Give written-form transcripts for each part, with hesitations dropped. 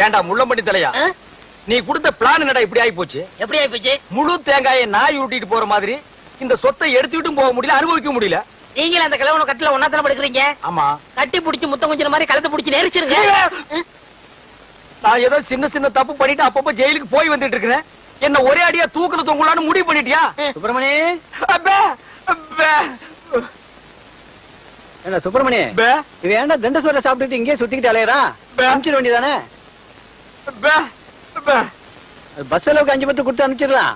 ஏண்டா முள்ளம்பட்டி தலையா, நீ கொடுத்த பிளான் என்னடா இப்படி ஆகி போச்சு? எப்படி ஆகி போச்சு? முழு தேங்காயை நாய் உருட்டிட்டு போற மாதிரி இந்த சொத்தை எடுத்துட்டும் போக முடியல, அனுபவிக்க முடியல. நீங்க அந்த கிழவன கட்டில ஒன்னாத்தான படுக்கிறீங்க. ஆமா, கட்டி புடிச்சு முத்தம் கொஞ்சம் மாதிரி கழுத்து புடிச்சு நெரிச்சிருங்க. நான் ஏதோ சின்ன சின்ன தப்பு பண்ணிட்டு அப்பப்ப ஜெயிலுக்கு போய் வந்துட்டு இருக்கிறேன். என்ன ஒரே அடியா தூக்குல தொங்கலான்னு முடிவு பண்ணிட்டியா? சுப்பிரமணி, என்ன சுப்பிரமணி, இவன் ஏன்டா தண்டசோரை சாப்பிட்டுட்டு இங்கே சுத்திக்கிட்டு அலையறா? அனுப்பிச்சிட வேண்டியதானே? பஸ் அளவுக்கு 5 பத்து கொடுத்து அனுப்பிச்சிடலாம்.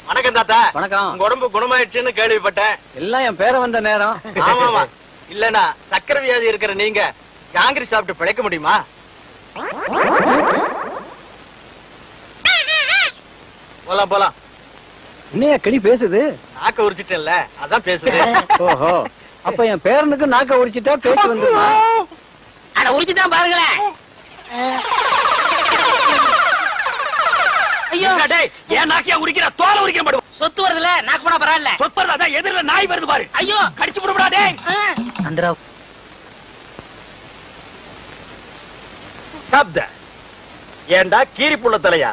வணக்கம் தாத்தா. வணக்கம். உங்க உடம்பு குணமாயிடுச்சுன்னு கேள்விப்பட்டேன். எல்லாம் என் பேரை வந்த நேரம். ஆமாமா, இல்லனா சக்கரை வியாதி இருக்கிற நீங்க காங்கிரஸ் சாப்பிட்டு பிழைக்க முடியுமா? போலாம் போலாம். இன்னையா கிளி பேசுது? நாக்க உரிச்சிட்டேன்ல, அதான் பேசுது. ஓஹோ, அப்ப என் பேரனுக்கு நாக்க உரிச்சிட்டா பேச்சு வந்துருமா? அட உரிச்சுதான் பாருங்களேன். ஐயோ டேய், ஏன் நாக்கியா உரிக்கிற? தோலை உரிக்க மாட்டோம். சொத்து வருதுல, நாக்கு போனா பரவாயில்ல. சொத்து வருது, அதான் எதிரில நாய் வருது பாரு. ஐயோ கடிச்சு விடுடா டேய். அந்தரா சாப்த. ஏண்டா கீரி புள்ள தலையா,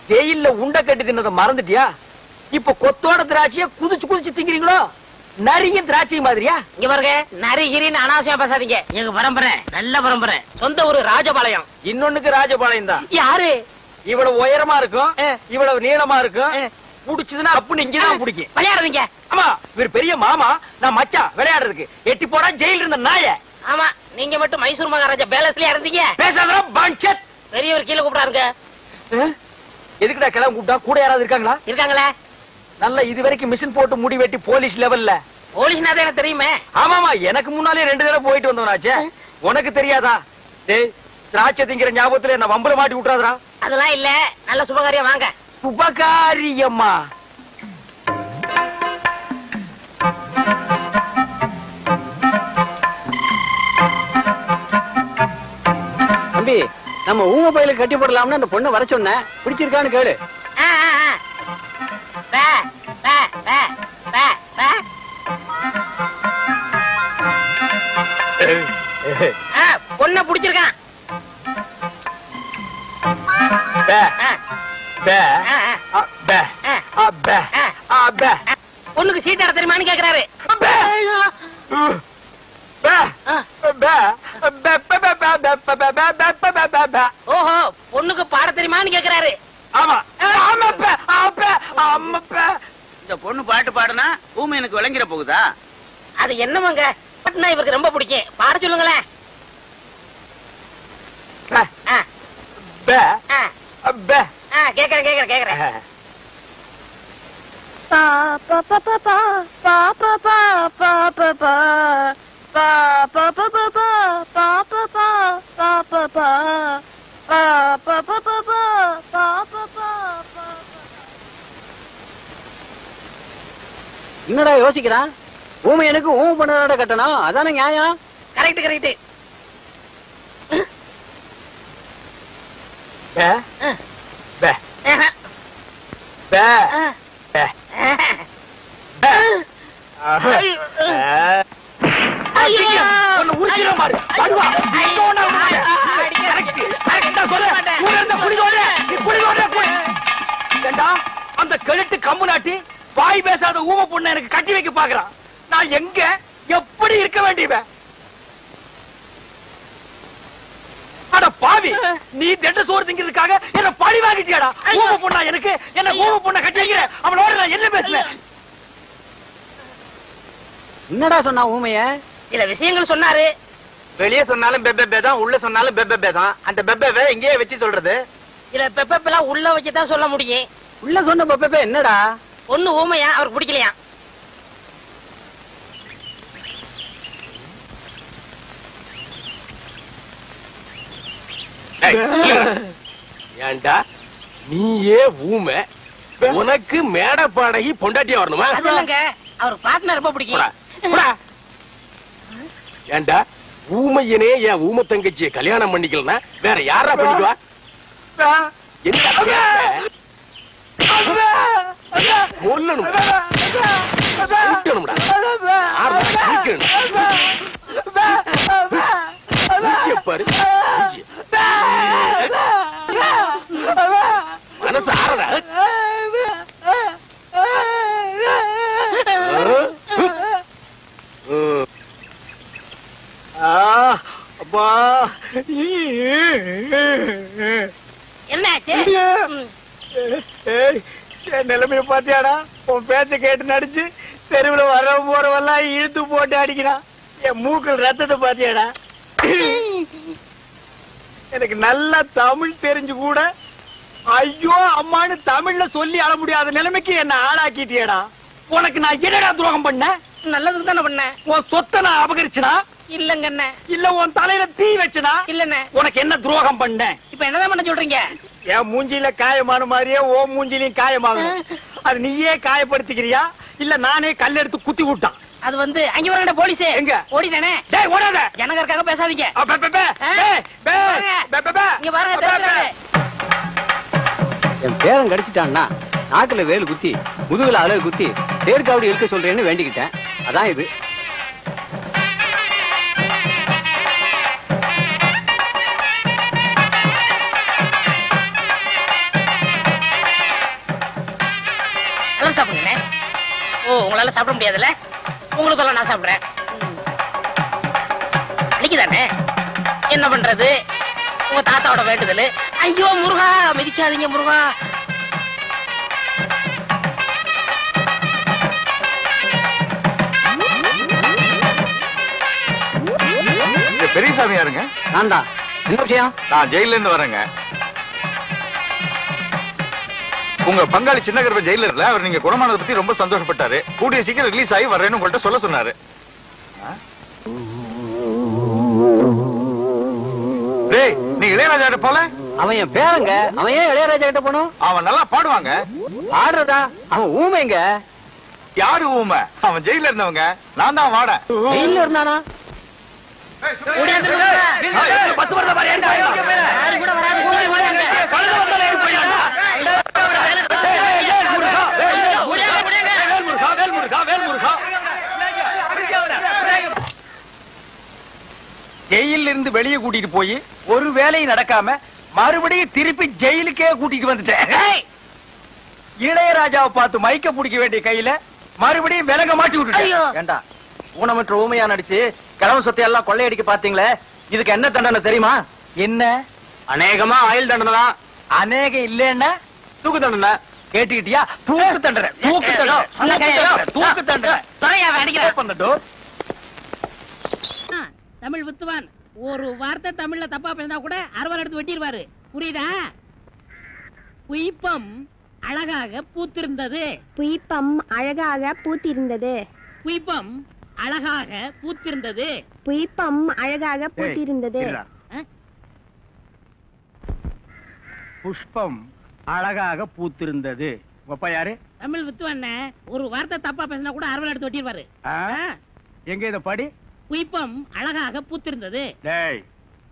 ஜெயில்ல உண்ட கட்டி தின்னத மறந்துட்டியா? இப்ப கொத்தோட திராட்சைய குதிச்சு குதிச்சு திங்கிறீங்களோ? நரிய திராட்சை மாதிரியா? இங்க பாருங்க, நரிகிரின்னு அனாவசியம் பேசாதீங்க. எங்க பரம்பரை நல்ல பரம்பரை. சொந்த ஊரு ராஜபாளையம். இன்னொன்னுக்கு ராஜபாளையம் தான். யாரு? இவ்வளவு உயரமா இருக்கும், இவ்வளவு நீளமா இருக்கும். புடிச்சதுன்னா அப்படின்னு இங்கதான் பிடிக்கும். விளையாடுறீங்க? ஆமா, இவர் பெரிய மாமா, நான் மச்சா விளையாடுறதுக்கு. எட்டி போடா ஜெயில இருந்த நாய. ஆமா, நீங்க மட்டும் மைசூர் மகாராஜா பேலஸ்லயா இருந்தீங்க. பேசாத பஞ்சத். பெரியவர் கீழே கூப்பிடாருங்க. எதுக்குடா கிளம்ப கூப்பிட்டா? கூட யாராவது இருக்காங்களா? இருக்காங்களே. நல்ல இது வரைக்கும் மிஷின் போட்டு முடி வெட்டி போலீஸ் லெவல்ல. போலீஸ்னா தான் எனக்கு தெரியுமே. ஆமாமா, எனக்கு முன்னாலே 2 தடவை போயிட்டு வந்தவனாச்சே. உனக்கு தெரியாதா? டேய், திராட்சை திங்கிற ஞாபகத்துல என்ன வம்பல மாட்டி விட்டுறாதா? அதெல்லாம் இல்ல, நல்ல சுபகாரியம் வாங்க. சுபகாரியம்மா? தம்பி, நம்ம ஊம பயில கட்டி போடலாம்னு அந்த பொண்ணை வர சொன்னேன். பிடிச்சிருக்கான்னு கேளு. பொண்ண பிடிச்சிருக்கான். பொண்ணுக்கு சீட் ஆட தெரியுமான்னு கேக்குறாரு. ஓஹோ, பொண்ணுக்கு பாட தெரியுமான்னு கேக்குறாரு. ஆமா. இந்த பொண்ணு பாட்டு பாடுனா பூமி எனக்கு விளங்கிற போகுதா? அது என்னமாங்க, பாட்டுனா இவருக்கு ரொம்ப பிடிக்கும். பாட சொல்லுங்களேன். கேக்குறேன் கேக்குறேன் கேக்குறேன். என்னடா யோசிக்கிறான்? ஊமை எனக்கு ஊமை பண்ணதோட கட்டணும், அதானே நியாயம். Correct correct. அந்த கழுத்து கம்பு நாட்டி வாய் பேசாத ஊமை பொண்ணு எனக்கு கட்டி வைக்க பாக்குறான். நான் எங்க எப்படி இருக்க வேண்டியவன்? அட பாவி, நீ திட்ட சோறு திங்கிறதுக்காக என்ன பழி வாங்கிட்டியாடா? ஊமை பொண்ணா எனக்கு? என்ன ஊமை பொண்ணை கட்டி வைக்கிற? அவனோட நான் என்ன பேசுறேன்? என்னடா சொன்னா ஊமைய? சில விஷயங்கள் சொன்னாரு. வெளியே சொன்னாலும் பெப்பே தான், உள்ள சொன்னாலும் பெப்பே தான். அந்த பெப்பே எங்கேயே வச்சு சொல்றது? சில பெப்பெல்லாம் உள்ள வச்சுதான் சொல்ல முடியும். உள்ள சொன்ன பெப்பே என்னடா? பொண்ணு ஊமையா, அவருக்கு பிடிக்கலையா? ஏண்டா நீயே ஊமை, உனக்கு மேட பாடகி பொண்டாட்டியா வரணுமா? இல்லங்க, அவருக்கு பாட்டுனா ரொம்ப பிடிக்கும். ஏண்டா ஊமையனே என் ஊமை தங்கச்சியை கல்யாணம் பண்ணிக்கலன்னா வேற யாரா பண்ணிக்குவா? அப்பா என்னாச்சு? என் நிலைமைய பாத்தியாடா? உன் பேச்ச கேட்டு நடிச்சு தெருவுல வர போறவெல்லாம் இழுத்து போட்டு அடிக்கிறான். என் மூக்கில் ரத்தத்தை பாத்தியாடா? எனக்கு நல்லா தமிழ் தெரிஞ்சு கூட ஐயோ அம்மான்னு தமிழ்ல சொல்லி அழ முடியாத நிலைமைக்கு என்ன ஆளாக்கிட்டியடா. உனக்கு நான் என்னடா துரோகம் பண்ண? நல்லதுக்கு தானே பண்ண. உன் சொத்தை நான் அபகரிச்சனா? இல்லங்க அண்ணே. இல்ல உன் தலையில தீ வச்சனா? இல்லண்ணே. உனக்கு என்ன துரோகம் பண்ண? இப்ப என்னதான் பண்ண சொல்றீங்க? என் மூஞ்சில காயமான மாதிரியே ஓ மூஞ்சிலையும் காயமாகும். அது நீயே காயப்படுத்திக்கிறியா இல்ல நானே கல் எடுத்து குத்தி விட்டான்? அது வந்து அங்க வரங்கட போலீஸ் எங்க ஓடிதானே? டேய் ஓடாத. ஜனங்க இருக்காங்க பேசாதீங்க. இங்க பாருங்க. என் பேரன் கடிச்சிட்டான்னா நாக்குல வேலு குத்தி முதுகுல அழகு குத்தி தேர்காவடி இழுக்க சொல்றேன்னு வேண்டிக்கிட்டேன். அதான் இது. சாப்பிடுங்க. ஓ உங்களால சாப்பிட முடியாதுல்ல? உங்களுக்கு நான் சாப்பிடுறேன். அன்னைக்குதானே என்ன பண்றது? உங்க தாத்தாவோட வேண்டுதல். ஐயோ முருகா மிதிக்காதீங்க முருகா. பெரியசாமி யாருங்க? நான் தான். என்ன விஷயம்? நான் ஜெயில இருந்து வரேங்க. உங்க பங்காளி சின்ன கருப்ப ஜெயில இல்ல, அவர் நீங்க குணமானதை பத்தி ரொம்ப சந்தோஷப்பட்டாரு. கூடிய சீக்கிரம் ரிலீஸ் ஆகி வர்றேன்னு உங்கள்ட்ட சொல்ல சொன்னாரு. டேய் நீ இளையராஜா போல? அவன் என் பேரங்க. அவன் ஏன் இளையராஜா கிட்ட போனோம்? அவன் நல்லா பாடுவாங்க. ஆடுறதா? அவன் ஊமைங்க. யாரு ஊமை? அவன் ஜெயில இருந்தவங்க. நான் தான் வாட. ஜெயில இருந்தானா? 10 வருஷம் பாரு. யாரு கூட வராது. ஜெயில இருந்து வெளியே கூட்டிட்டு போய் ஒரு வேலையும் நடக்காம மறுபடியும் திருப்பி ஜெயிலுக்கே கூட்டிட்டு வந்துட்டேன். இளையராஜாவை பார்த்து மைக்க பிடிக்க வேண்டிய கையில மறுபடியும் விலக மாட்டி விட்டுட்டேன். ஏண்டா ஊனமற்ற ஊமையா நடிச்சு கிழமை சொத்தை எல்லாம் கொள்ளையடிக்க பாத்தீங்களே, இதுக்கு என்ன தண்டனை தெரியுமா? என்ன? அநேகமா ஆயுள் தண்டனை தான். அநேகம் இல்லன்னா தூக்கு தண்டனை. கேட்டுக்கிட்டியா? தூக்கு தண்டனை. தூக்கு தண்டனை. தூக்கு தண்டனை. தமிழ் வித்துவான் ஒரு வார்த்தை தமிழ்ல தப்பா பேசினா கூட அறுவாள் எடுத்து வெட்டிடுவாரு. புரியுதா? புய்பம் அழகாக பூத்திருந்தது. புய்பம் அழகாக பூத்திருந்தது. புய்பம் அழகாக பூத்திருந்தது. புய்பம் அழகாக பூத்திருந்தது. புஷ்பம் அழகாக பூத்திருந்தது. ஒப்பா யாரு? தமிழ் வித்துவான் ஒரு வார்த்தை தப்பா பேசினா கூட அறுவாள் எடுத்து வெட்டிடுவாரு. எங்க இத படி? புய்பம் அழகாக பூத்திருந்தது. டேய்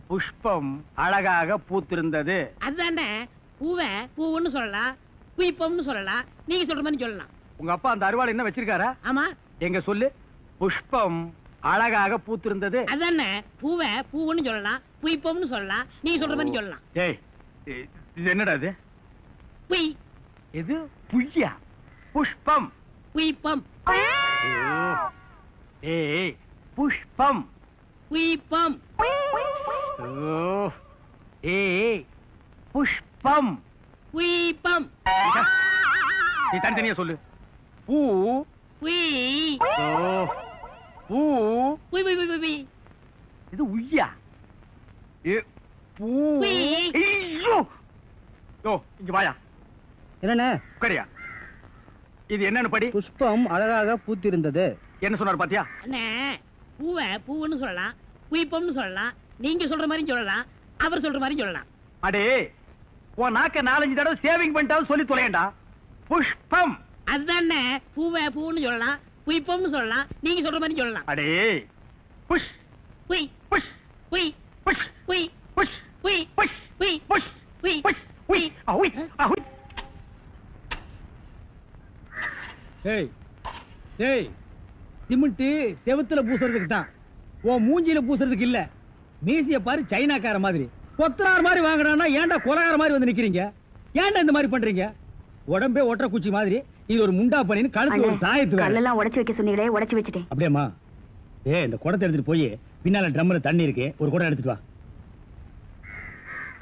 புஷ்பம் அழகாக பூத்திருந்தது. அதுதானே பூவை பூவுன்னு சொல்லலாம், புய்பம்னு சொல்லலாம். நீங்க சொல்ற மாதிரி சொல்லலாம். உங்க அப்பா அந்த அறுவாள் என்ன வச்சிருக்காரா? ஆமா. எங்க சொல்லு. புஷ்பம் அழகாக பூத்திருந்தது. அதுதானே பூவை பூவுன்னு சொல்லலாம், புய்பம்னு சொல்லலாம். நீங்க சொல்ற மாதிரி சொல்லலாம். டேய் இது என்னடா இது? புய். இது புய்யா? புஷ்பம் புய்பம். ஏய் புஷ்பம் புய்பம். ஏய் புஷ்பம் புய்பம். நீ தனித்தனியா சொல்லு. பூ புய். பூ புய் புய் புய் புய். இது உய்யா? பூ. ஐயோ யோ இங்க வாயா. என்னண்ணே? உட்காரியா. இது என்னன்னு படி. புஷ்பம் அழகாக பூத்திருந்தது. என்ன சொன்னார் பாத்தியா? அண்ணே பூவை பூவுன்னு சொல்லலாம், புய்பம்னு சொல்லலாம். நீங்க சொல்ற மாதிரி சொல்லலாம், அவர் சொல்ற மாதிரி சொல்லலாம். அடே உன் நாக்க 4-5 தடவை சேவிங் பண்ணிட்டாலும் சொல்லி தொலையண்டா. புஷ்பம். அதுதானே பூவை பூவுன்னு சொல்லலாம், புய்பம்னு சொல்லலாம். நீங்க சொல்ற மாதிரி சொல்லலாம். அடே புஷ் புய் புஷ் புய் புஷ் புய் புஷ் புய் புஷ் புய் புஷ் புய் புஷ் உய் அவுய் அவுய். ஏய் ஏய் சிமெண்ட் செவுத்துல பூசுறதுக்கு தான், உன் மூஞ்சில பூசுறதுக்கு இல்ல. மீசிய பாரு சைனாக்கார மாதிரி, கொத்தனார் மாதிரி வாங்கினா ஏன்டா கொலகார மாதிரி வந்து நிக்கிறீங்க? ஏன்டா இந்த மாதிரி பண்றீங்க? உடம்பே ஒற்ற குச்சி மாதிரி இது ஒரு முண்டா பண்ணின்னு கழுத்து ஒரு தாயத்து. கல்லெல்லாம் உடைச்சு வைக்க சொன்னீங்களே, உடைச்சு வச்சுட்டேன். அப்படியேம்மா இந்த குடத்தை எடுத்துட்டு போய் பின்னால ட்ரம்ல தண்ணி இருக்கு, ஒரு குடம் எடுத்துட்டு வா.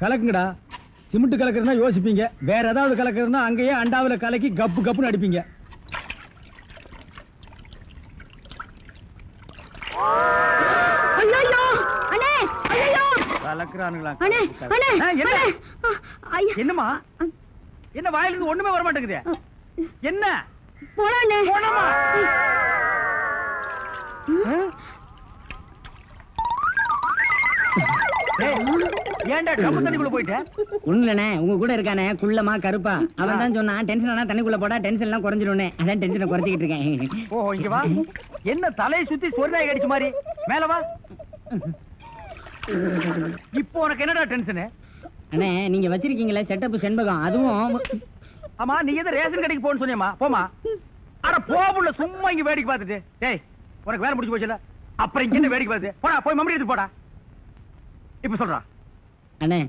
கலக்குங்கடா. சிமெண்ட் கலக்குறதுனா யோசிப்பீங்க, வேற ஏதாவது கலக்குறதுனா அங்கேயே அண்டாவில கலக்கி கப்பு கப்புன்னு அடிப்பீங்க. என்னமா என்ன வாயில இருந்து ஒண்ணுமே வர மாட்டேங்குது? என்ன ஏன்டா டப்பு தண்ணிக்குள்ள போயிட்ட? ஒண்ணுலண்ணே, உங்க கூட இருக்கானே குள்ளமா கருப்பா, அவன் தான் சொன்னான் டென்ஷன் ஆனா தண்ணிக்குள்ள போடா டென்ஷன் எல்லாம் குறைஞ்சிரும்னே. அதான் டென்ஷனை குறைச்சிக்கிட்டு இருக்கேன். ஓ இங்க வா. என்ன தலையை சுத்தி சொர்ணாய் கடிச்ச மாதிரி? மேல வா. இப்போ உனக்கு என்னடா டென்ஷன்? அண்ணே நீங்க வச்சிருக்கீங்களே செட்டப் செண்பகம், அதுவும் ஆமா. நீ எதை ரேஷன் கடைக்கு போன்னு சொன்னியம்மா? போமா. அட போபுள்ள சும்மா இங்க வேடிக்கை பார்த்துட்டு. டேய் உனக்கு வேலை முடிஞ்சு போச்சுல, அப்புறம் இங்க என்ன வேடிக்கை பார்த்து போடா, போய் மம்படி எடுத்து போடா. இப்ப சொல்றா. அண்ணே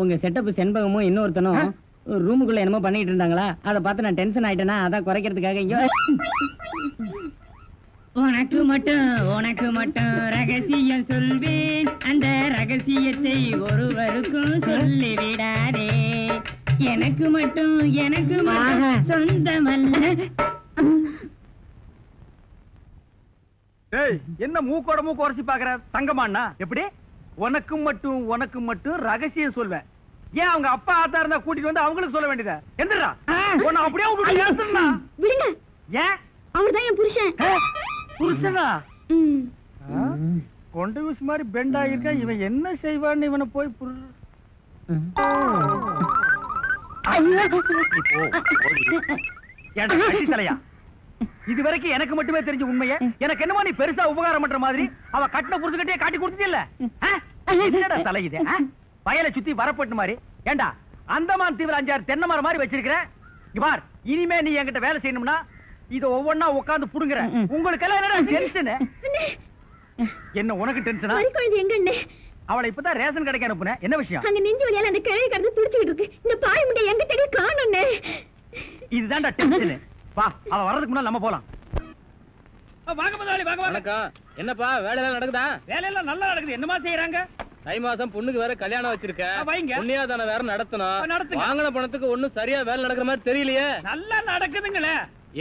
உங்க செட்டப் செண்பகமும் இன்னொருத்தனும் ரூமுக்குள்ள என்னமோ பண்ணிட்டு இருந்தாங்களா, அதை பார்த்து நான் டென்ஷன் ஆயிட்டேனா, அதான் குறைக்கிறதுக்காக இங்க. உனக்கு மட்டும் ரகசியம் சொல்வேன், அந்த ரகசியத்தை ஒருவருக்கும் சொல்லிவிடாதே. எனக்கு மட்டும் சொந்தமல்ல. ஏய் என்ன மூக்கோட மூக்கு உரைச்சி பாக்குற தங்கமாண்ணா? எப்படி உனக்கு மட்டும் ரகசியம் சொல்வேன்? ஏன் அவங்க அப்பா ஆத்தா இருந்தா கூட்டிட்டு வந்து அவங்களுக்கு சொல்ல வேண்டியதா? எந்திரா உன்னை அப்படியே விடுங்க. ஏன்? அவர்தான் என் புருஷன். புருஷனா? கொண்ட ஊசி மாதிரி பெண்ட் ஆகிருக்கா. இவன் என்ன செய்வான்னு இவனை போய் தலையா? இது வரைக்கும் எனக்கு மட்டுமே தெரிஞ்ச உண்மையை எனக்கு என்னமோ நீ பெருசா உபகாரம் பண்ற மாதிரி அவ கட்டின புருஷன்கிட்டயே காட்டி கொடுத்தது இல்ல தலை. இது வயலை சுத்தி வரப்பட்டு மாதிரி. ஏண்டா அந்தமான் தீவிர 5-6 தென்னை மரம் மாதிரி வச்சிருக்கிற பார். இனிமே நீ என்கிட்ட வேலை செய்யணும்னா இத ஒவ்வொன்னா உட்கார்ந்து புடுங்குற. உங்களுக்கு எல்லாம் என்னடா டென்ஷன்? என்ன உனக்கு டென்ஷனா? அவளை இப்பதான் ரேஷன் கடைக்கு அனுப்புனேன். என்ன விஷயம்? அங்க நெஞ்சு வலியால அந்த கிழவி கடந்து துடிச்சிட்டு இருக்கு. இந்த பாய் முண்டை எங்க தேடி காணோம்னே. இதுதான்டா டென்ஷன். வா, அவ வர்றதுக்கு முன்னால நம்ம போலாம். வாங்க முதலாளி, வாங்க வாங்க. என்னப்பா வேலை எல்லாம் நடக்குதா? வேலையெல்லாம் நல்லா நடக்குது. என்னமா செய்யறாங்க? தை மாசம் பொண்ணுக்கு வேற கல்யாணம் வச்சிருக்கேன். புண்ணியாதான வேற நடத்தணும். வாங்கின பணத்துக்கு ஒண்ணும் சரியா வேலை நடக்கிற மாதிரி தெரியலையே. நல்லா நடக்குதுங்களே.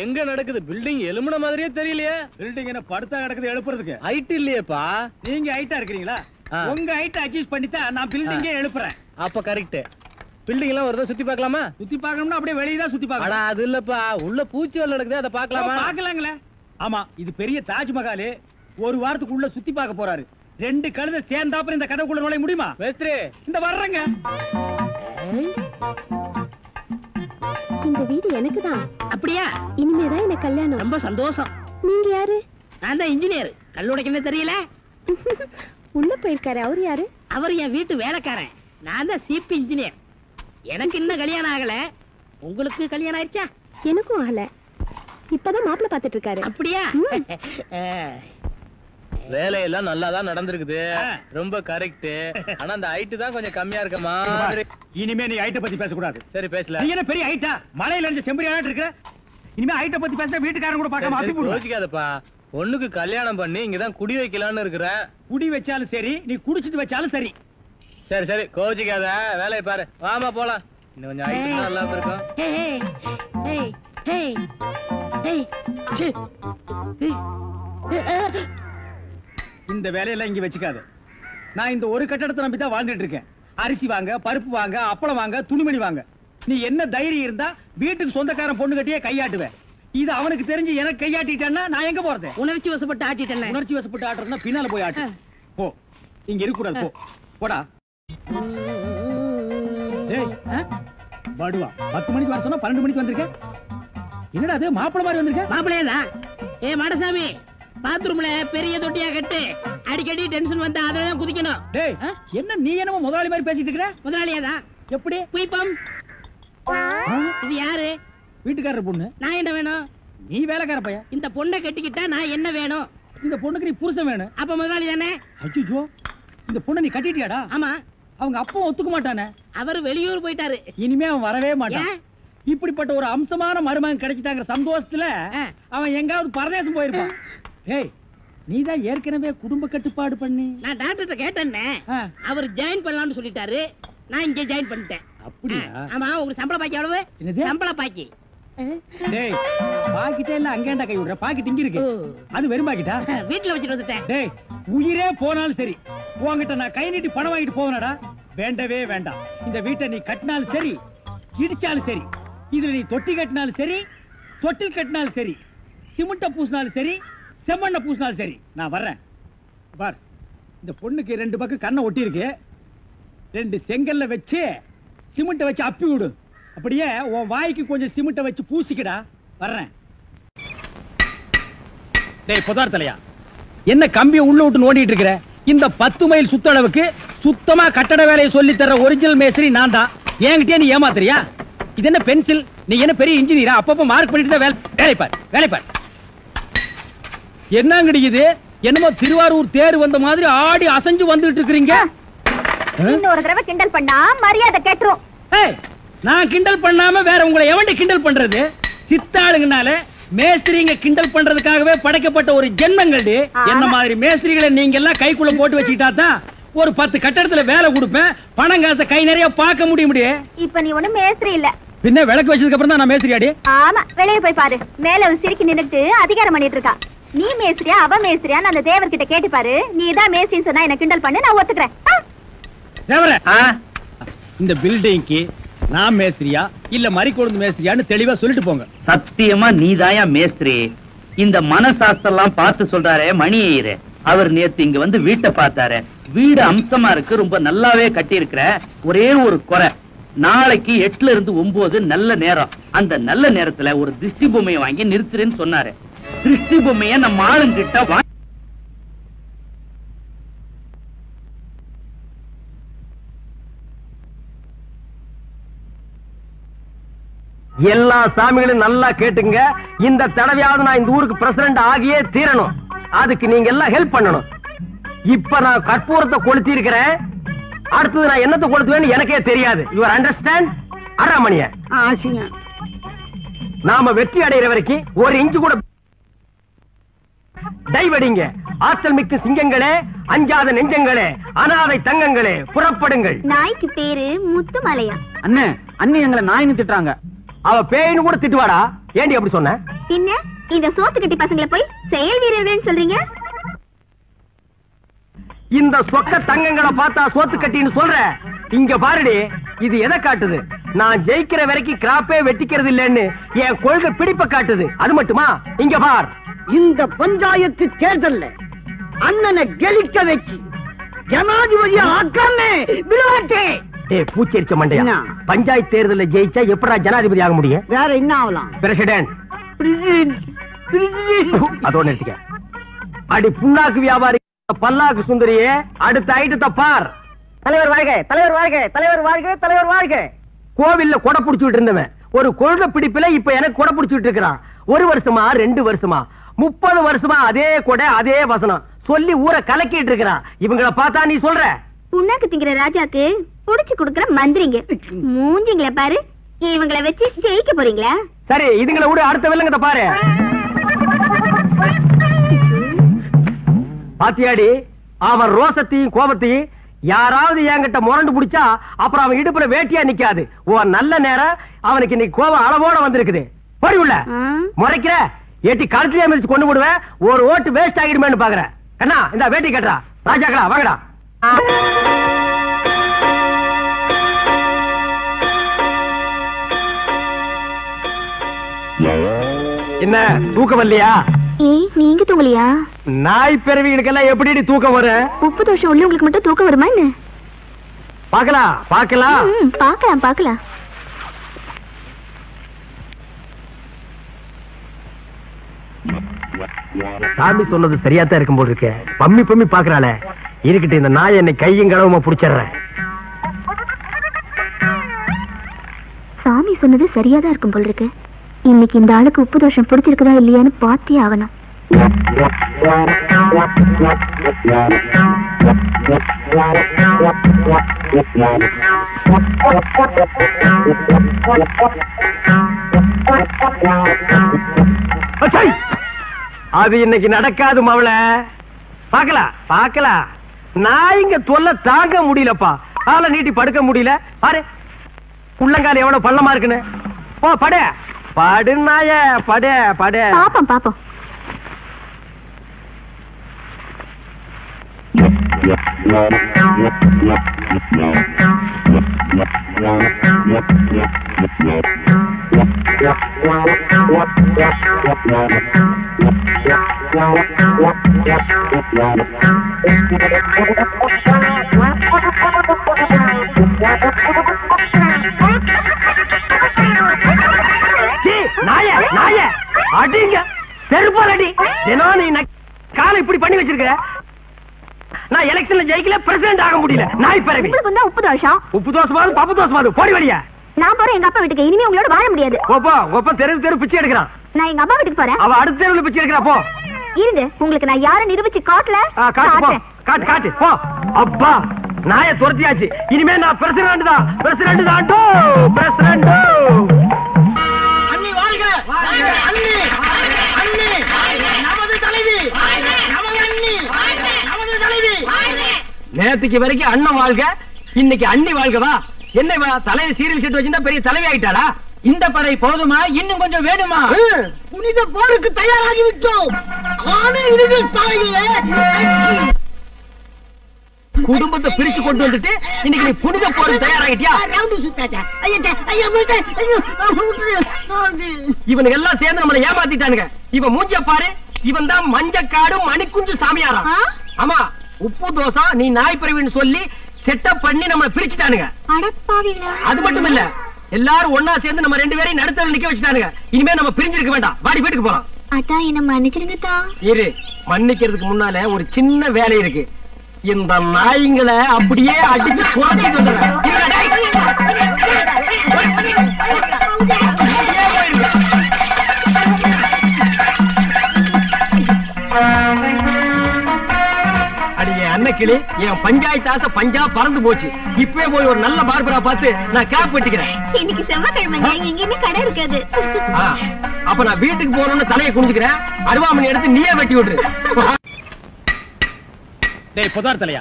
எங்க நடக்குது? பில்டிங் எலும்புன மாதிரியே தெரியலையே. பில்டிங் என்ன படுத்தா நடக்குது எழுப்புறதுக்கு? ஹைட் இல்லையேப்பா. நீங்க ஹைட்டா இருக்கிறீங்களா? உங்க ஹைட் அட்ஜஸ்ட் பண்ணிட்டா நான் பில்டிங்கே எழுப்புறேன். அப்ப கரெக்ட். பில்டிங் எல்லாம் ஒரு சுத்தி பார்க்கலாமா? சுத்தி பார்க்கணும்னா அப்படியே வெளியே தான் சுத்தி பார்க்கலாம். அது இல்லப்பா, உள்ள பூச்சி வேலை நடக்குது, அதை பார்க்கலாமா? பார்க்கலாங்களே. ஆமா, இது பெரிய தாஜ்மஹால். ஒரு வாரத்துக்குள்ள சுத்தி பார்க்க போறாரு. 2 கழுதை சேர்ந்தாப்புல இந்த கதைக்குள்ள நுழைய முடியுமா? மேஸ்திரி இந்த வர்றங்க. இந்த வீடு எனக்கு தான். அப்படியா? இனிமேதான் எனக்கு கல்யாணம். ரொம்ப சந்தோஷம். நீங்க யாரு? நான் தான் இன்ஜினியர். கல்லுடைக்கு தெரியல. உள்ள போயிருக்காரு. அவர் யாரு? அவர் என் வீட்டு வேலைக்காரன். நான் தான் சிபி இன்ஜினியர். எனக்கு இன்னும் கல்யாணம் ஆகல. உங்களுக்கு கல்யாணம் ஆயிடுச்சா? எனக்கும் ஆகல. இப்பதான் மாப்பிள்ளை பாத்துட்டு இருக்காரு. அப்படியா? வேலையெல்லாம் நல்லா தான் நடந்திருக்குது. ரொம்ப கரெக்ட். ஆனா அந்த ஹைட் தான் கொஞ்சம் கம்மியா இருக்க மாதிரி. இனிமே நீ ஹைட்ட பத்தி பேசக்கூடாது. சரி பேசல. நீ என்ன பெரிய ஹைட்டா? மலையில இருந்து செம்பரியாட்டு இருக்க. இனிமே ஹைட்ட பத்தி பேச வீட்டுக்காரங்க கூட பார்க்காம அப்படி போடு. யோசிக்காதப்பா. பொண்ணுக்கு கல்யாணம் பண்ணி இங்கதான் குடி வைக்கலாம்னு இருக்கிறேன். குடி வச்சாலும் சரி, நீ குடிச்சிட்டு வச்சாலும் சரி. சரி சரி கோச்சிக்காத, வேலையை பாரு. வாமா போலாம். இன்னும் கொஞ்சம் ஹைட் நல்லா இருக்கும். இந்த வேலையெல்லாம் இங்க வச்சுக்காத. நான் இந்த ஒரு கட்டடத்தை நம்பி தான் வாழ்ந்துட்டு இருக்கேன். அரிசி வாங்க, பருப்பு வாங்க, அப்பளம் வாங்க, துணிமணி வாங்க. நீ என்ன தைரியம் இருந்தா வீட்டுக்கு சொந்தக்காரன் பொண்ணு கட்டியே கையாட்டுவேன். இது அவனுக்கு தெரிஞ்சு எனக்கு கையாட்டிட்டேன்னா நான் எங்க போறது? உணர்ச்சி வசப்பட்டு ஆட்டிட்டேன். உணர்ச்சி வசப்பட்டு ஆட்டுறதுன்னா பின்னால போய் ஆட்டு. போ, இங்க இருக்க கூடாது. போ போடா. பாடுவா 10 மணிக்கு வர சொன்னா 12 மணிக்கு வந்திருக்க. என்னடா அது மாப்பிள மாதிரி வந்திருக்க? மாப்பிளையதான். மாடசாமி, பாத்ரூம்ல பெரிய தொட்டியா கட்டு. அடிக்கடி டென்ஷன் வந்தா அதெல்லாம் குதிக்கணும். டேய் என்ன நீ என்னமோ முதலாளி மாதிரி பேசிட்டு இருக்க? முதலாளியாதான். எப்படி? குயிப்பம். இது யாரு? வீட்டுக்காரர் பொண்ணு. நான் என்ன வேணும்? நீ வேலைக்கார பையன். இந்த பொண்ணை கட்டிக்கிட்டா நான் என்ன வேணும்? இந்த பொண்ணுக்கு நீ புருஷன் வேணும். அப்ப முதலாளி தானே? ஐயோ, இந்த பொண்ணை நீ கட்டிட்டியாடா? ஆமா. அவங்க அப்பா ஒத்துக்க மாட்டானே. அவர் வெளியூர் போயிட்டாரு. இனிமே அவன் வரவே மாட்டான். இப்படிப்பட்ட ஒரு அம்சமான மருமகன் கிடைச்சிட்டாங்கிற சந்தோஷத்துல அவன் எங்காவது பரதேசம் போயிருப்பான். ஏய், நீதான் ஏற்கனவே குடும்ப கட்டுப்பாடு பண்ணி. நான் டாக்டர்கிட்ட கேட்டேன்னே, அவர் ஜாயின் பண்ணலாம்னு சொல்லிட்டாரு. நான் இங்க ஜாயின் பண்ணிட்டேன். அப்படியா? ஆமா. உங்களுக்கு சம்பள பாக்கி எவ்வளவு? சம்பள பாக்கி டேய், பாக்கிட்டே இல்ல அங்கேண்டா கை விடுற. பாக்கெட் இங்க இருக்கு. அது வெறும் பாக்கிட்டா? வீட்டுல வச்சுட்டு வந்துட்டேன். டேய், உயிரே போனாலும் சரி உன்கிட்ட நான் கை நீட்டி பணம் வாங்கிட்டு போவனடா. வேண்டவே வேண்டாம். இந்த வீட்டை நீ கட்டினாலும் சரி, இடிச்சாலும் சரி, இதுல நீ தொட்டி கட்டினாலும் சரி, தொட்டில் கட்டினாலும் சரி, சிமெண்ட பூசினாலும் சரி, செம்மண்ண பூசினாலும் சரி, நான் வர்றேன். பார், இந்த பொண்ணுக்கு 2 பக்கம் கண்ணை ஒட்டி இருக்கு. 2 செங்கல்ல வச்சு சிமெண்ட வச்சு அப்பி விடு. அப்படியே உன் வாய்க்கு கொஞ்சம் சிமெண்ட வச்சு பூசிக்கடா. வர்றேன். டேய் புதார்த்தலையா, என்ன கம்பியை உள்ள விட்டு நோண்டிட்டு இருக்கிற? இந்த 10 மைல் சுத்தளவுக்கு சுத்தமா கட்டட வேலையை சொல்லி தர ஒரிஜினல் மேஸ்திரி நான் தான். என்கிட்டயே நீ ஏமாத்துறியா? இது என்ன பென்சில்? நீ என்ன பெரிய இன்ஜினியரா? அப்பப்ப மார்க் பண்ணிட்டு தான் வேலைப்பார். என்ன கிடைக்குது? என்னமோ திருவாரூர் தேர் வந்த மாதிரி ஆடி அசைஞ்சு வந்துட்டு இருக்கீங்க. இன்னொரு தடவை கிண்டல் பண்ணா மரியாதை கேட்டுரும். நான் கிண்டல் பண்ணாம வேற உங்களை எவன்டி கிண்டல் பண்றது? சித்தாளுங்கனால மேஸ்திரிங்க கிண்டல் பண்றதுக்காகவே படைக்கப்பட்ட ஒரு ஜென்மங்கள். என்ன மாதிரி மேஸ்திரிகளை நீங்க எல்லாம் கைக்குள்ள போட்டு வச்சுக்கிட்டா தான் ஒரு 10 கட்டடத்துல வேலை கொடுப்பேன். பணம் காசை கை நிறைய பார்க்க முடியும். இப்ப நீ ஒண்ணு மேஸ்திரி இல்ல. பின்ன விளக்கு வச்சதுக்கு அப்புறம் தான் நான் மேஸ்திரியாடி. ஆமா, வெளியே போய் பாரு. மேல ஒரு சிரிக்கி நின்னுட்டு அதிகாரம் பண்ணிட்டு இருக்கா. நீ மேஸ்திரியா அவ மேஸ்திரியா அந்த தேவர் கிட்ட கேட்டு பாரு. நீ தான் மேஸ்திரின்னு சொன்னா என்ன கிண்டல் பண்ணு, நான் ஒத்துக்கிறேன். தேவரே, இந்த பில்டிங்க்கு நான் மேஸ்திரியா இல்ல மறிக்கொழுந்து மேஸ்திரியான்னு தெளிவா சொல்லிட்டு போங்க. சத்தியமா நீதாயா மேஸ்திரி. இந்த மனசாஸ்திரம் பார்த்து சொல்றாரே மணி ஐயரே, அவர் நேத்து இங்க வந்து வீட்டை பார்த்தாரு. வீடு அம்சமா இருக்கு, ரொம்ப நல்லாவே கட்டி இருக்கிற. ஒரே ஒரு குறை, நாளைக்கு 8ல இருந்து 9 நல்ல நேரம். அந்த நல்ல நேரத்துல ஒரு திருஷ்டி பொம்மையை வாங்கி நிறுத்துறேன்னு சொன்னாரு. திருஷ்டி பொம்மைய நம்ம ஆளுங்கிட்ட எல்லா சாமிகளும் நல்லா கேட்டுங்க. இந்த தடவையாவது நான் இந்த ஊருக்கு பிரசிடண்ட் ஆகியே தீரணும். அதுக்கு நீங்க எல்லாம் ஹெல்ப் பண்ணணும். இப்ப நான் கற்பூரத்தை கொளுத்தி இருக்கிறேன். அடுத்தது நான் என்னத்தை கொளுத்துவேன்னு எனக்கே தெரியாது. Your understand? அறாமணிய நாம வெற்றி அடைகிற வரைக்கும் 1 இன்ச்சு கூட டைவடிங்க. ஆற்றல் மிக்க சிங்கங்களே, அஞ்சாத நெஞ்சங்களே, அனாதை தங்கங்களே, புறப்படுங்கள். நாய்க்கு பேரு முத்துமலையா? அண்ணே, அண்ணி எங்களை நாயின்னு திட்டுறாங்க. அவ பேயின்னு கூட திட்டுவாடா. ஏண்டி அப்படி சொன்ன? பின்ன இந்த சோத்து கட்டி பசங்களை போய் செயல் வீரர்கள்னு சொல்றீங்க? இந்த சொக்க தங்கங்களை பார்த்தா சோத்து கட்டின்னு சொல்ற. இங்க பாருடி, இது எதை காட்டுது? நான் ஜெயிக்கிற வரைக்கும் கிராப்பே வெட்டிக்கிறது இல்லன்னு என் கொள்கை பிடிப்ப காட்டுது. அது மட்டுமா? இங்க பார், இந்த பஞ்சாயத்து தேர்தல்ல அண்ணனை கெலிக்க வச்சு ஜனாதிபதி ஆக்காமே விளையாட்டே. பூச்செரிச்ச மண்டையா, பஞ்சாயத்து தேர்தலில் ஜெயிச்சா எப்படா ஜனாதிபதி ஆக முடியும்? வேற என்ன ஆகலாம்? பிரசிடென்ட். அதோட நிறுத்திக்க. அடி புண்ணாக்கு வியாபாரி பல்லாக்கு சுந்தரியே, அடுத்த ஐட்டத்தை பார். தலைவர் வாழ்க, தலைவர் வாழ்க, தலைவர் வாழ்க, தலைவர் வாழ்க. கோவில்ல கொடை புடிச்சுட்டு இருந்தவன் ஒரு கொள்கை பிடிப்புல இப்ப எனக்கு கொடை புடிச்சுட்டு இருக்கிறான். 1 வருஷமா 2 வருஷமா 30 வருஷமா அதே கொடை அதே வசனம் சொல்லி ஊரை கலக்கிட்டு இருக்கிறான். இவங்களை பார்த்தா நீ சொல்ற? புண்ணாக்கு திங்கிற ராஜாக்கு புடிச்சு கொடுக்கிற மந்திரிங்க மூஞ்சிங்கள பாரு. இவங்களை வச்சு ஜெயிக்க போறீங்களா? சரி, இதுங்களை விட அடுத்த வில்லங்கத்தை பாரு. பாத்தியாடி, அவன் ரோசத்தையும் கோபத்தையும் யாராவது என்கிட்ட முரண்டு பிடிச்சா அப்புறம் அவன் இடுப்புல வேட்டியா நிக்காது. நல்ல நேரம் அவனுக்கு இன்னைக்கு கோபம் அளவோட வந்திருக்குது. போடி உள்ள முறைக்கிற ஏட்டி கழுத்திலே மிதிச்சு கொண்டு விடுவேன். ஒரு ஓட்டு வேஸ்ட் ஆகிடுமேன்னு பாக்குறேன். கண்ணா, இந்த வேட்டி கட்டுறா. ராஜாக்களா வாங்கடா. என்ன தூக்கம் வரலையா? நீங்க தூங்கலையா? நாய் பிறவிகளுக்கெல்லாம் எப்படி தூக்கம் வரும்? உப்பு தோஷம் உள்ளவங்களுக்கு மட்டும் தூக்கம் வருமா என்ன? பாக்கலாம் பாக்கலாம் பாக்கலாம் பாக்கலாம். சாமி சொன்னது சரியாத்தான் இருக்கும் போல் இருக்கு. பம்மி பம்மி பாக்குறாளே. இருக்கட்டும், இந்த நாய் என்னை கையும் கடவுமா புடிச்சிடுறேன். சாமி சொன்னது சரியாதான் இருக்கும் போல் இருக்கு. இன்னைக்கு இந்த ஆளுக்கு உப்பு தோஷம் பிடிச்சிருக்குதா இல்லையான்னு பார்த்தே ஆகணும். அது இன்னைக்கு நடக்காது மவள. பாக்கலாம் நான் இங்க தொல்லை தாங்க முடியலப்பா. ஆளை நீட்டி படுக்க முடியல. பாரு உள்ளங்கால எவ்வளவு பள்ளமா இருக்குன்னு. போ படு படு நாய படு படு. பாப்போம் பாப்போம். நாய நாய அடிங்க செருப்பால் அடி. தினம் நீ காலை இப்படி பண்ணி வச்சிருக்க. நான் எலெக்ஷன்ல ஜெயிக்கல, பிரசிடென்ட் ஆக முடியல. நாய் பிறவி. உப்பு தோஷம். உப்பு தோசமாவது பப்பு தோசமாவது போடி வழியா. நான் போறேன் எங்க அப்பா வீட்டுக்கு. இனிமே உங்களோட வாழ முடியாது. ஒப்பா தெரு பிச்சை எடுக்கிறான். நான் எங்க அப்பா வீட்டுக்கு போறேன். அவ அடுத்த தெருவுல பிச்சை எடுக்கிறா. போ இருங்க, உங்களுக்கு நான் யாரை நிரூபிச்சு காட்டல. காட்டு காட்டு போ. அப்பா நாய துரத்தியாச்சு. இனிமே நான் பிரசிடென்ட் தான். பிரசிடென்ட் தான். பிரசிடென்ட். அண்ணி வாழ்க. அண்ணி அண்ணி நமது தலைவி. நமது அண்ணி நமது தலைவி. நேத்துக்கு வரைக்கும் அண்ணன் வாழ்க, இன்னைக்கு அண்ணி வாழ்கவா? என்ன தலையை சீரியல் செட் வச்சிருந்தா பெரிய தலைவி ஆயிட்டாளா? இந்த படை போதுமா? இன்னும் கொஞ்சம் வேணுமா? புனித போருக்கு தயாராகி விட்டோம். குடும்பத்தை பிரிச்சு கொண்டு வந்துட்டு இன்னைக்கு நீ புனித போருக்கு தயாராகிட்டியா? இவனுக்கு எல்லாம் சேர்ந்து நம்மளை ஏமாத்திட்டானுங்க. இவன் மூஞ்ச பாரு. இவன் தான் மஞ்சக்காடு மணிக்குஞ்சு சாமியாரா. ஆமா, உப்பு தோசை நீ நாய் பிறவின்னு சொல்லி செட்டப் பண்ணி நம்மளை பிரிச்சுட்டானுங்க. அது மட்டும் இல்ல, எல்லாரும் ஒன்னா சேர்ந்து நம்ம ரெண்டு பேரையும் நடுத்தர நிக்க வச்சுட்டானுங்க. இனிமே நம்ம பிரிஞ்சிருக்க வேண்டாம். வாடி வீட்டுக்கு போலாம். அதான் என்ன மன்னிச்சிருங்கதா. இரு, மன்னிக்கிறதுக்கு முன்னால ஒரு சின்ன வேலை இருக்கு. இந்த நாய்ங்களை அப்படியே அடிச்சு குறைச்சிட்டு வந்துடுறேன். அடியே அன்னக்கிளி, என் பஞ்சாயத்து ஆசை பஞ்சா பறந்து போச்சு. இப்பவே போய் ஒரு நல்ல பார்பரா பார்த்து நான் கேப் வெட்டிக்கிறேன். இன்னைக்கு செவ்வாய்க்கிழமை எங்கேயுமே கடை இருக்காது. அப்ப நான் வீட்டுக்கு போகணும்னு தலையை குனிஞ்சுக்கிறேன். அருவாமணி எடுத்து நீயே வெட்டி விட்டுரு. டேய் புதார் தலையா,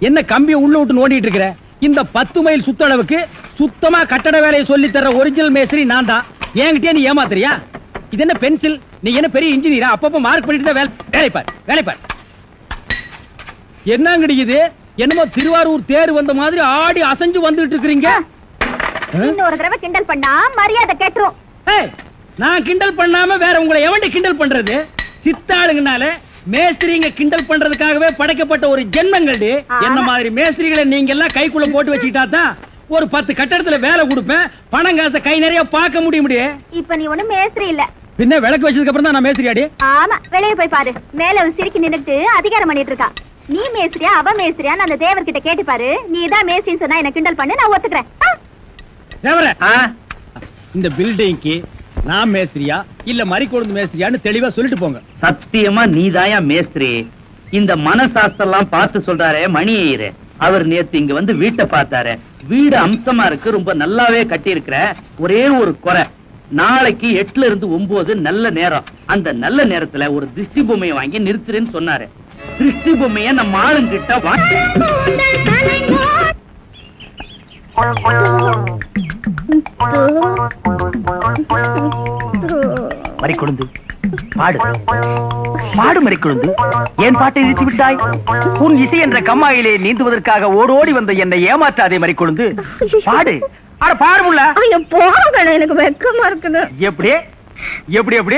என்ன கம்பியை உள்ள விட்டு நோண்டிட்டு இருக்கிற? இந்த 10 மைல் சுத்தளவுக்கு சுத்தமா கட்டட வேலையை சொல்லி தர ஒரிஜினல் மேஸ்திரி நான் தான். என்கிட்டயே நீ ஏமாத்துறியா? இது என்ன பென்சில்? நீ என்ன பெரிய இன்ஜினியரா? அப்பப்ப மார்க் பண்ணிட்டு தான் வேலைப்பார். என்னங்கடி இது? என்னமோ திருவாரூர் தேர் வந்த மாதிரி ஆடி அசைஞ்சு வந்துட்டு இருக்கீங்க. இன்னொரு தடவை கிண்டல் பண்ணா மரியாதை கேட்டுரும். நான் கிண்டல் பண்ணாம வேற உங்களை எவன்டி கிண்டல் பண்றது? சித்தாளுங்கனால மேஸ்திரிங்க கிண்டல் பண்றதுக்காகவே படைக்கப்பட்ட ஒரு ஜென்மங்கள். என்ன மாதிரி மேஸ்திரிகளை நீங்க எல்லாம் கைக்குள்ள போட்டு வச்சுக்கிட்டா தான் ஒரு 10 கட்டடத்துல வேலை கொடுப்பேன். பணம் காசை கை நிறைய பார்க்க முடியும். இப்ப நீ ஒண்ணும் மேஸ்திரி இல்ல. பின்ன விளக்கு வச்சதுக்கு அப்புறம் தான் நான் மேஸ்திரி ஆடி. ஆமா, வெளியே போய் பாரு. மேல சிரிக்கி நின்னுட்டு அதிகாரம் பண்ணிட்டு இருக்கா. நீ மேஸ்திரியா அவ மேஸ்திரியா அந்த தேவர்கிட்ட கேட்டு பாரு. நீ தான் மேஸ்திரின்னு சொன்னா என்ன கிண்டல் பண்ணு, நான் ஒத்துக்கிறேன். இந்த பில்டிங்க்கு நான் மேஸ்திரியா இல்ல மறிக்கொழுந்து மேஸ்திரியான்னு தெளிவா சொல்லிட்டு போங்க. சத்தியமா நீதாயா மேஸ்திரி. இந்த மனசாஸ்திரம் பார்த்து சொல்றாரே மணி ஐயர், அவர் நேத்து இங்க வந்து வீட்டை பார்த்தாரு. வீடு அம்சமா இருக்கு, ரொம்ப நல்லாவே கட்டி இருக்கிற. ஒரே ஒரு குறை, நாளைக்கு 8ல இருந்து 9 நல்ல நேரம். அந்த நல்ல நேரத்துல ஒரு திருஷ்டி பொம்மையை வாங்கி நிறுத்துறேன்னு சொன்னாரு. திருஷ்டி பொம்மைய நம்ம ஆளுங்கிட்ட வாங்கி மறிக்கொழுந்து பாடு பாடு. மறிக்கொழுந்து, ஏன் பாட்டை இழுத்து விட்டாய்? உன் இசை என்ற கம்மாயிலே நீந்துவதற்காக ஓடோடி வந்த என்னை ஏமாற்றாதே மறிக்கொழுந்து. பாடு. அட பாடுமுல்ல. எனக்கு வெக்கமா இருக்குது. எப்படி எப்படி எப்படி?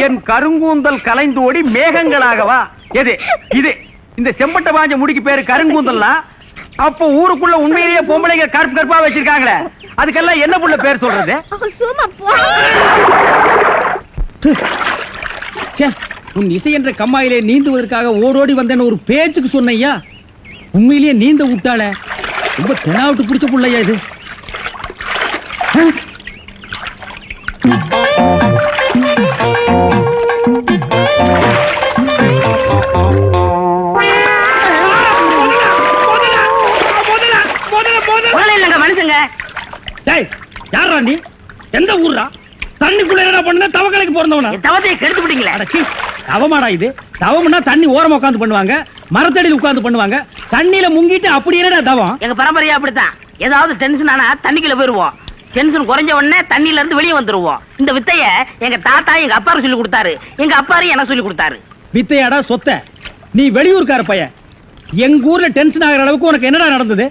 என் கருங்கூந்தல் கலைந்தோடி மேகங்களாகவா? எது இது? இந்த செம்பட்ட பாஞ்ச முடிக்கு பேரு கருங்கூந்தல்னா அப்போ ஊருக்குள்ள உண்மையிலேயே பொம்பளைங்க கருப்பு கருப்பா வச்சிருக்காங்களே, அதுக்கெல்லாம் என்ன புள்ள பேர் சொல்றது? உன் இசை என்ற கம்மாயிலே நீந்துவதற்காக ஓடோடி வந்தேன்னு ஒரு பேச்சுக்கு சொன்னையா, உண்மையிலேயே நீந்த விட்டாள. ரொம்ப தெனாவிட்டு பிடிச்ச புள்ளையா இது. மனுஷங்க யாரா நீ? எந்த ஊர்ரா? தண்ணிக்குள்ள என்ன பண்ண? தவக்கலைக்கு பிறந்தவனா? தவத்தை கெடுத்து விட்டீங்களே. தவமாடா இது? தவம்னா தண்ணி ஓரமா உட்கார்ந்து பண்ணுவாங்க, மரத்தடியில் உட்கார்ந்து பண்ணுவாங்க. தண்ணியில முங்கிட்டு அப்படி என்னடா தவம்? எங்க பரம்பரையா அப்படித்தான். ஏதாவது டென்ஷன் ஆனா தண்ணிக்குள்ள போயிருவோம். டென்ஷன் குறைஞ்ச உடனே தண்ணியில இருந்து வெளியே வந்துருவோம். இந்த வித்தைய எங்க தாத்தா எங்க அப்பாரு சொல்லி கொடுத்தாரு, எங்க அப்பாரு எனக்கு சொல்லி கொடுத்தாரு. வித்தையாடா சொத்த? நீ வெளியூர்கார பையன். எங்க ஊர்ல டென்ஷன் ஆகிற அளவுக்கு உனக்கு என்னடா நடந்தது?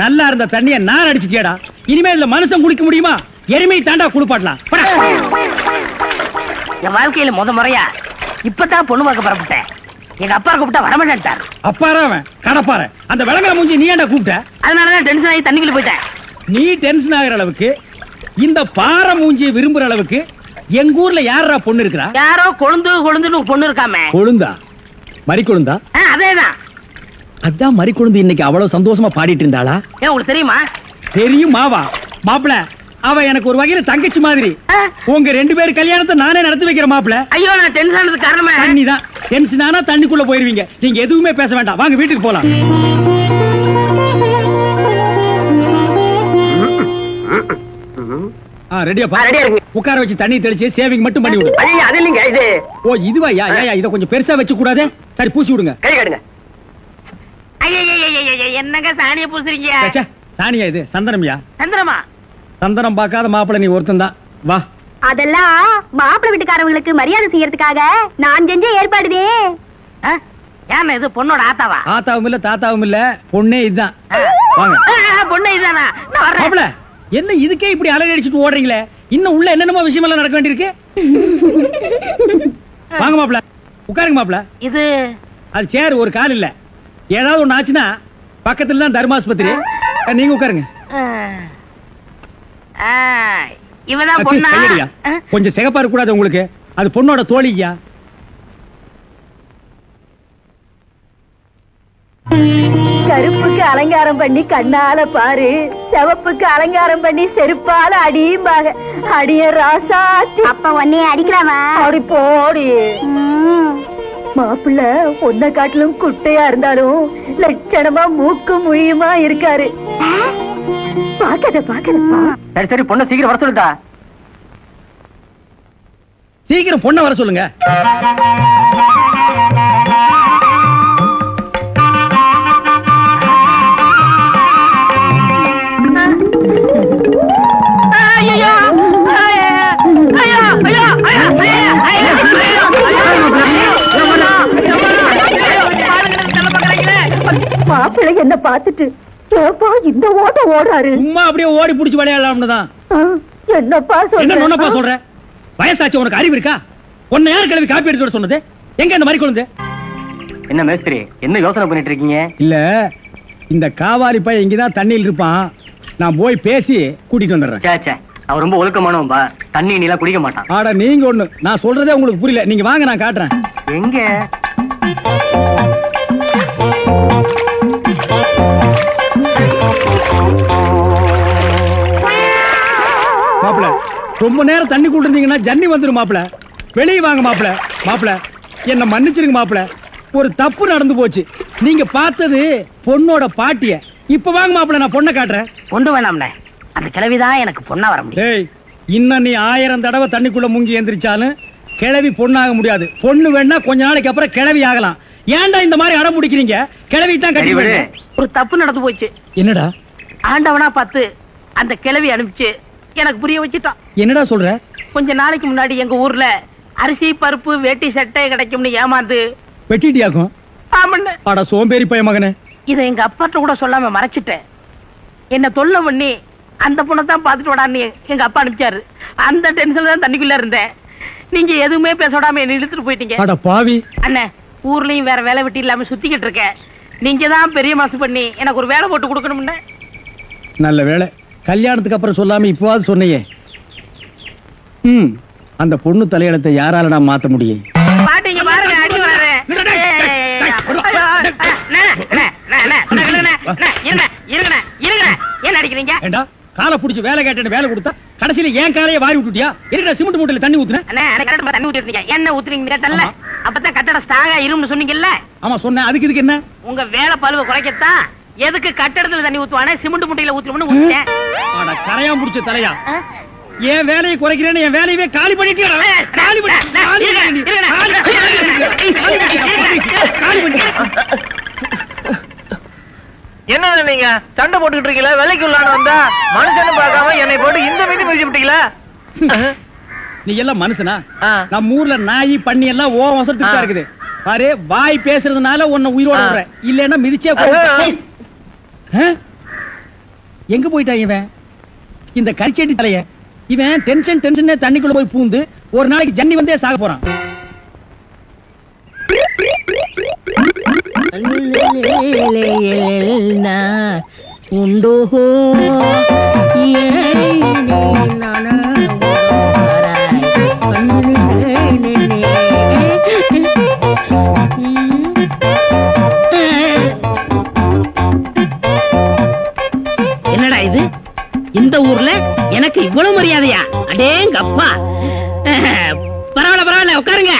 நல்லா இருந்த தண்ணிய நான் அடிச்சுட்டியாடா. இனிமே இதுல மனுஷன் குளிக்க முடியுமா? எருமை தாண்டா குளிப்பாட்டலாம். என் வாழ்க்கையில முறையா இப்பதான் பொண்ணு பார்க்க பரப்பிட்டேன். எங்க அப்பா கூப்பிட்டா வரமாட்டாரு. அப்பாரா அவன் கடப்பார. அந்த விளங்கல மூஞ்சி நீ ஏன்டா கூப்பிட்ட? அதனாலதான் டென்ஷன் ஆகி தண்ணிக்குள்ள போயிட்டேன். நீ டென்ஷன் ஆகிற அளவுக்கு, இந்த பாறை மூஞ்சியை விரும்புற அளவுக்கு எங்க ஊர்ல யாரா பொண்ணு இருக்கிறா? யாரோ கொழுந்துன்னு பொண்ணு இருக்காமே. கொழுந்தா? மறி கொழுந்தா? அதேதான். அதான் மறி கொழுந்து இன்னைக்கு அவ்வளவு சந்தோஷமா பாடிட்டு இருந்தாளா? ஏன் உங்களுக்கு தெரியுமா? தெரியும் மாவா. மாப்பிள, அவ எனக்கு ஒரு வகையில தங்கச்சி மாதிரி. உங்க 2 பேர் கல்யாணத்தை நானே நடத்தி வைக்கிற மாப்பிள. ஐயோ, நான் டென்ஷன் ஆனதுக்கு காரணமே தண்ணி தான். டென்ஷன் ஆனா தண்ணிக்குள்ள போயிருவீங்க. நீங்க எதுவுமே பேச வேண்டாம். வாங்க வீட்டுக்கு போலாம். ரெடியாப்பா? உட்கார வச்சு தண்ணி தெளிச்சு சேவிங் மட்டும் பண்ணி விடு. அது இல்லைங்க இது. ஓ இதுவா? இத கொஞ்சம் பெருசா வச்சு கூடாதே. சரி பூசி விடுங்க. கை கடுங்க. என்னங்க சாணிய பூசுறீங்க? சாணியா இது? சந்தனம்யா. சந்தனமா? சந்தனம் பார்க்காத மாப்பிள்ள நீ ஒருத்தன் தான். வா. அதெல்லாம் மாப்பிள்ளை வீட்டுக்காரங்களுக்கு மரியாதை செய்யறதுக்காக நான் செஞ்ச ஏற்பாடுதே. ஏன் இது பொண்ணோட ஆத்தாவா? ஆத்தாவும் இல்ல தாத்தாவும் இல்ல, பொண்ணே இதுதான். வாங்க. பொண்ணே இதுதானா? மாப்பிள்ள என்ன இதுக்கே இப்படி அலறி அடிச்சுட்டு ஓடுறீங்களே? இன்னும் உள்ள என்னென்னமோ விஷயம் எல்லாம் நடக்க வேண்டியிருக்கு. வாங்க மாப்பிள்ள, உட்காருங்க மாப்பிள்ள. இது அது சேர், ஒரு கால் இல்ல. ஏதாவது ஒண்ணு ஆச்சுன்னா பக்கத்துல தான் தர்மாஸ்பத்திரி. நீங்க உட்காருங்க. இவதான் பொண்ணா? கொஞ்சம் சிகப்பா இருக்க கூடாது உங்களுக்கு? அது பொண்ணோட தோழியா? கருப்புக்கு அலங்காரம் பண்ணி கண்ணால பாரு, சிவப்புக்கு அலங்காரம் பண்ணி செருப்பால அடியும்பாக. அடிய ராசா. அப்ப உன்னைய அடிக்கலாமா? அப்படி போடி. மாப்பிள்ள ஒன்ன காட்டிலும் குட்டையா இருந்தாலும் லட்சணமா மூக்கு முழியுமா இருக்காரு. பாக்கதப்பா. சரி சரி, பொண்ணை சீக்கிரம் வர சொல்லுங்க. சீக்கிரம் பொண்ணை வர சொல்லுங்க. மாப்பிள்ளை என்ன பார்த்துட்டு இந்த ஓட்ட ஓடுறாரு. சும்மா அப்படியே ஓடி புடிச்சு விளையாடலாம்னு தான். என்னப்பா சொல்ற? வயசாச்சு, உனக்கு அறிவு இருக்கா? உன்னை யார் கிளவி காப்பி எடுத்து சொன்னது? எங்க இந்த மாதிரி கொண்டு? என்ன மேஸ்திரி, என்ன யோசனை பண்ணிட்டு இருக்கீங்க? இல்ல, இந்த காவாலி பையன் இங்கதான் தண்ணியில் இருப்பான். நான் போய் பேசி கூட்டிட்டு வந்துடுறேன். அவன் ரொம்ப ஒழுக்கமானவன்பா. தண்ணி நீலாம் குடிக்க மாட்டான். ஆடா நீங்க ஒண்ணு, நான் சொல்றதே உங்களுக்கு புரியல. நீங்க வாங்க, நான் காட்டுறேன். எங்க? மாப்பிள, ரொம்ப நேரம் தண்ணி கூட்டிருந்தீங்கன்னா ஜன்னி வந்துரும் மாப்பிள. வெளியே வாங்க மாப்பிள. மாப்பிள என்ன மன்னிச்சிருங்க மாப்பிள, ஒரு தப்பு நடந்து போச்சு. நீங்க பார்த்தது பொண்ணோட பாட்டிய. இப்ப வாங்க மாப்பிள, நான் பொண்ணை காட்டுறேன். கொண்டு வேணாம்ல, அந்த கிழவிதான் எனக்கு பொண்ணா வர முடியும். இன்னும் நீ 1000 தடவை தண்ணிக்குள்ள முங்கி எந்திரிச்சாலும் கிழவி பொண்ணாக முடியாது. பொண்ணு வேணா கொஞ்ச நாளைக்கு அப்புறம் கிழவி ஆகலாம். ஏன்டா இந்த மாதிரி அடம் பிடிக்கிறீங்க? கிழவி தான் கட்டி. ஒரு தப்பு நடந்து போச்சு. என்னடா? ஆண்டவனா பார்த்து அந்த கிழவி அனுப்பிச்சு எனக்கு புரிய வச்சுட்டான். என்னடா சொல்ற? கொஞ்ச நாளைக்கு முன்னாடி எங்க ஊர்ல அரிசி பருப்பு வேட்டி சட்டை கிடைக்கும்னு ஏமாந்து வெட்டிட்டியாக்கும். ஆமண்ண. அட சோம்பேறி பைய மகனே. இதை எங்க அப்பாட்ட கூட சொல்லாம மறைச்சிட்டேன். என்ன தொல்லை பண்ணி அந்த பொண்ணை தான் பாத்துட்டு விடான்னு எங்க அப்பா அனுப்பிச்சாரு. அந்த டென்ஷன்ல தான் தண்ணிக்குள்ள இருந்தேன். நீங்க எதுவுமே பேச விடாம என்ன இழுத்துட்டு போயிட்டீங்க. அட பாவி. அண்ணே, ஊர்லயும் வேற வேலை வெட்டி இல்லாம சுத்திக்கிட்டு இருக்கேன். நீங்க தான் பெரிய மனசு பண்ணி எனக்கு ஒரு வேலை போட்டு கொடுக்கணும்னு. நல்ல வேலை, கல்யாணத்துக்கு அப்புறம் சொல்லாம இப்பவாது சொன்னையே. அந்த பொண்ணு தலையெழுத்தை யாரால நான் மாத்த முடியும்? பாட்டீங்க பாருங்க, அடி வரேன். என்ன அடிக்கிறீங்க? காலை புடிச்சு வேலை கேட்டு வேலை கொடுத்தா கடைசியில ஏன் காலையை வாரி விட்டுட்டியா? இருக்கிற சிமெண்ட் மூட்டையில தண்ணி ஊத்துன. தண்ணி ஊத்திட்டீங்க. என்ன ஊத்துறீங்க கேட்டல? அப்பதான் கட்டட ஸ்ட்ராங்கா இரும்னு சொன்னீங்கல்ல? ஆமா சொன்னேன். அதுக்கு இதுக்கு என்ன? உங்க வேலை பழுவ குறைக்கத்தான் எதுக்கு கட்டடத்துல தண்ணி ஊத்துவானே சிமெண்ட் மூட்டையில ஊத்துறோம்னு ஊத்திட்டேன். கரையா முடிச்ச தலையா. என் வேலையை குறைக்கிறேன்னு என் வேலையவே காலி பண்ணிட்டு என்ன நீங்க சண்டை போட்டுக்கிட்டு இருக்கீங்களா? வேலைக்கு உள்ளான வந்தா மனுஷன்னு பார்க்காம என்னை போட்டு இந்த மீதி மிதிச்சு விட்டீங்களா? நீ எல்லாம் மனுஷனா? நம்ம ஊர்ல நாய் பண்ணி எல்லாம் ஓ வசத்துக்கு தான் இருக்குது. பாரு, வாய் பேசுறதுனால உன்னை உயிரோட விடுறேன், இல்லன்னா மிதிச்சே எங்க போயிட்டான் இவன்? இந்த கரிச்செட்டி தலைய இவன் டென்ஷன் தண்ணிக்குள்ள போய் பூந்து ஒரு நாளைக்கு ஜன்னி வந்தே சாக போறான். உண்டோ என்னடா இது? இந்த ஊர்ல எனக்கு இவ்வளவு மரியாதையா? அடேங்கப்பா. பரவாயில்ல உட்காருங்க.